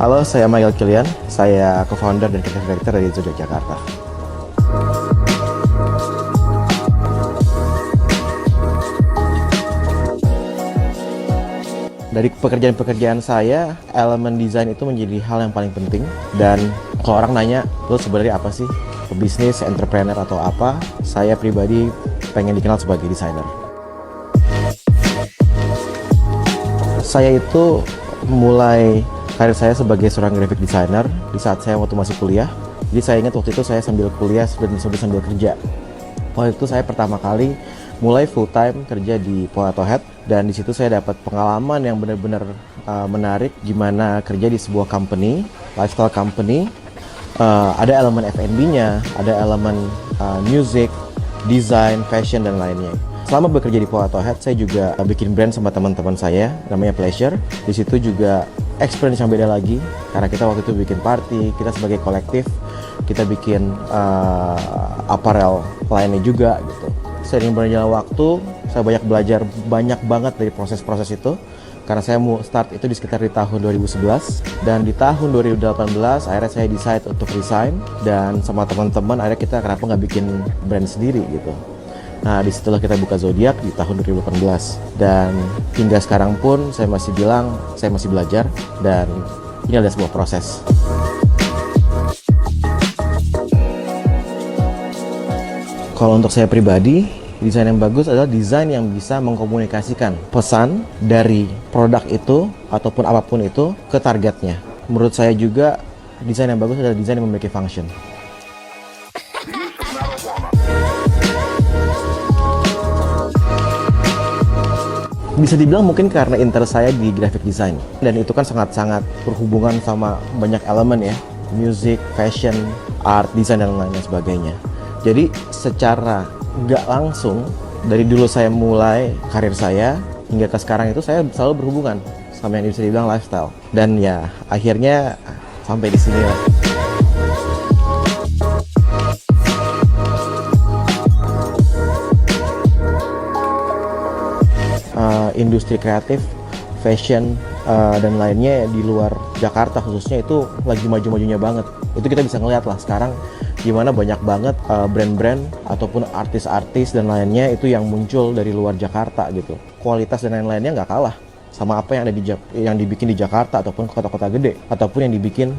Halo, saya Michael Kilian. Saya co-founder dan creative director dari Zodiac Jakarta. Dari pekerjaan-pekerjaan saya, elemen desain itu menjadi hal yang paling penting. Dan kalau orang nanya, lo sebenarnya apa sih? Pebisnis, entrepreneur, atau apa? Saya pribadi pengen dikenal sebagai desainer. Saya itu mulai karir saya sebagai seorang graphic designer di saat saya waktu masih kuliah. Jadi saya ingat waktu itu saya sambil kuliah dan sambil kerja. Waktu itu saya pertama kali mulai full time kerja di Potato Head, dan di situ saya dapat pengalaman yang benar-benar menarik gimana kerja di sebuah company, lifestyle company. Ada elemen F&B-nya, ada elemen music, design, fashion, dan lainnya. Selama bekerja di Potato Head, saya juga bikin brand sama teman-teman saya, namanya Pleasure. Di situ juga experience yang beda lagi, karena kita waktu itu bikin party, kita sebagai kolektif, kita bikin apparel lainnya juga gitu. Seiring berjalannya waktu, saya banyak belajar banyak banget dari proses-proses itu, karena saya mau start itu di sekitar di tahun 2011, dan di tahun 2018 akhirnya saya decide untuk resign, dan sama teman-teman akhirnya kita kenapa nggak bikin brand sendiri gitu. Nah, disitulah kita buka Zodiac di tahun 2018, dan hingga sekarang pun saya masih bilang saya masih belajar, dan ini adalah sebuah proses. Kalau untuk saya pribadi, desain yang bagus adalah desain yang bisa mengkomunikasikan pesan dari produk itu ataupun apapun itu ke targetnya. Menurut saya juga desain yang bagus adalah desain yang memiliki function. Bisa dibilang mungkin karena interest saya di graphic design, dan itu kan sangat-sangat berhubungan sama banyak elemen ya, music, fashion, art, design, dan lain sebagainya. Jadi secara nggak langsung dari dulu saya mulai karir saya hingga ke sekarang itu saya selalu berhubungan sama yang bisa dibilang lifestyle, dan ya akhirnya sampai di sini lah. Industri kreatif, fashion, dan lainnya di luar Jakarta khususnya itu lagi maju-majunya banget. Itu kita bisa ngeliat lah sekarang gimana banyak banget brand-brand ataupun artis-artis dan lainnya itu yang muncul dari luar Jakarta gitu. Kualitas dan lain-lainnya nggak kalah sama apa yang ada yang dibikin di Jakarta ataupun kota-kota gede, ataupun yang dibikin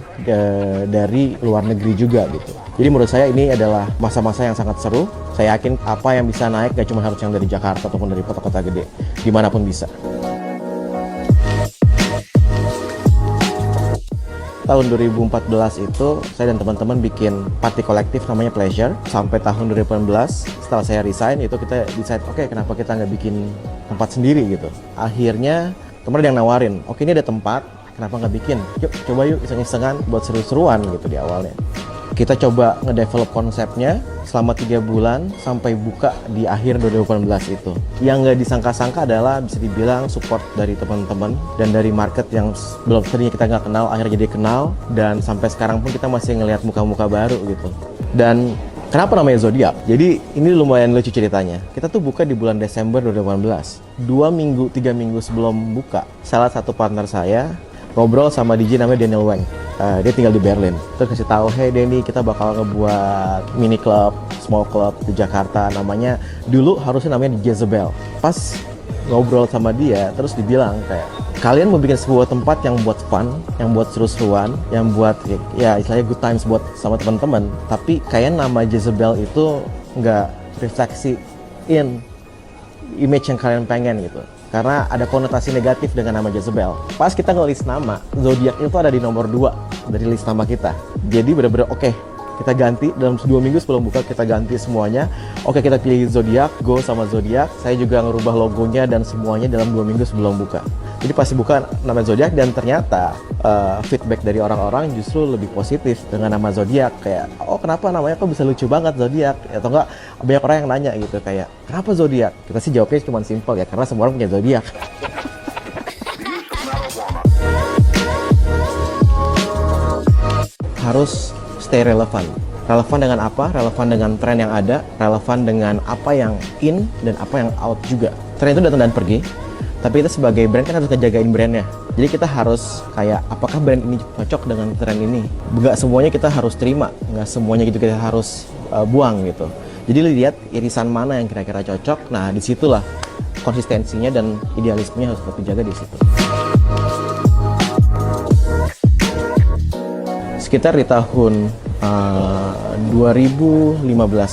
dari luar negeri juga gitu. Jadi menurut saya ini adalah masa-masa yang sangat seru. Saya yakin apa yang bisa naik gak cuma harus yang dari Jakarta ataupun dari kota-kota gede, dimanapun bisa. Tahun 2014 itu saya dan teman-teman bikin party kolektif namanya Pleasure. Sampai tahun 2018 setelah saya resign itu kita decide, oke, kenapa kita nggak bikin tempat sendiri gitu. Akhirnya teman ada yang nawarin, oke, ini ada tempat, kenapa nggak bikin, yuk coba yuk iseng-isengan buat seru-seruan gitu di awalnya. Kita coba ngedevelop konsepnya selama 3 bulan sampai buka di akhir 2018 itu. Yang nggak disangka-sangka adalah bisa dibilang support dari teman-teman dan dari market yang belum tadinya kita nggak kenal, akhirnya jadi kenal, dan sampai sekarang pun kita masih ngelihat muka-muka baru gitu. Dan kenapa namanya Zodiac? Jadi ini lumayan lucu ceritanya. Kita tuh buka di bulan Desember 2018. 3 minggu sebelum buka, salah satu partner saya ngobrol sama DJ namanya Daniel Wang. Dia tinggal di Berlin. Terus kasih tahu, hey Denny, kita bakal ngebuat mini club, small club di Jakarta. Namanya dulu harusnya namanya di Jezebel. Pas ngobrol sama dia, terus dibilang kayak, kalian mau bikin sebuah tempat yang buat fun, yang buat seru-seruan, yang buat ya istilahnya good times buat sama teman-teman. Tapi kayak nama Jezebel itu nggak refleksiin image yang kalian pengen gitu. Karena ada konotasi negatif dengan nama Jezebel. Pas kita nge-list nama, Zodiac itu ada di nomor 2 dari list nama kita. Jadi bener-bener oke, kita ganti dalam 2 minggu sebelum buka, kita ganti semuanya. Oke, kita pilih Zodiac, go sama Zodiac. Saya juga ngerubah logonya dan semuanya dalam 2 minggu sebelum buka. Jadi pasti buka nama Zodiac, dan ternyata feedback dari orang-orang justru lebih positif dengan nama Zodiac. Kayak, oh kenapa namanya kok bisa lucu banget Zodiac? Atau enggak, banyak orang yang nanya gitu kayak, kenapa Zodiac? Kita sih jawabnya cuma simple ya, karena semua orang punya Zodiac. Harus stay relevan. Relevan dengan apa? Relevan dengan tren yang ada, relevan dengan apa yang in dan apa yang out juga. Tren itu datang dan pergi, Tapi kita sebagai brand kan harus ngejagain brandnya. Jadi kita harus kayak, apakah brand ini cocok dengan tren ini? Nggak semuanya kita harus terima, nggak semuanya gitu kita harus buang gitu. Jadi lihat irisan mana yang kira-kira cocok. Nah, disitulah konsistensinya dan idealismenya harus tetap dijaga di situ. Sekitar di tahun 2015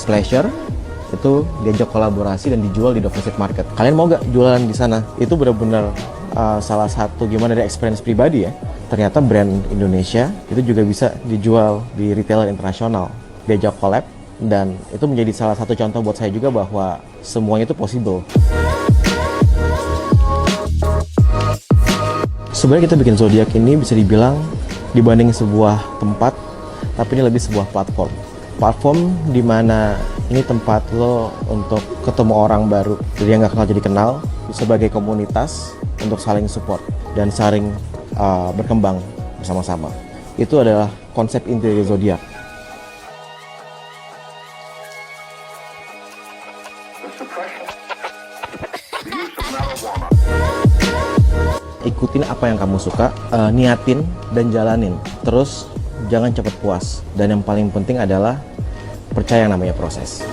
Pleasure itu diajak kolaborasi dan dijual di Deposit Market. Kalian mau gak jualan di sana? Itu benar-benar salah satu gimana dari experience pribadi ya. Ternyata brand Indonesia itu juga bisa dijual di retailer internasional. Diajak collab dan itu menjadi salah satu contoh buat saya juga bahwa semuanya itu possible. Sebenarnya kita bikin Zodiac ini bisa dibilang dibanding sebuah tempat, tapi ini lebih sebuah platform. Platform di mana ini tempat lo untuk ketemu orang baru, jadi yang nggak kenal jadi kenal, sebagai komunitas untuk saling support dan saling berkembang bersama-sama. Itu adalah konsep inti dari Zodiac. Ikutin apa yang kamu suka, niatin dan jalanin. Terus jangan cepat puas. Dan yang paling penting adalah percaya yang namanya proses.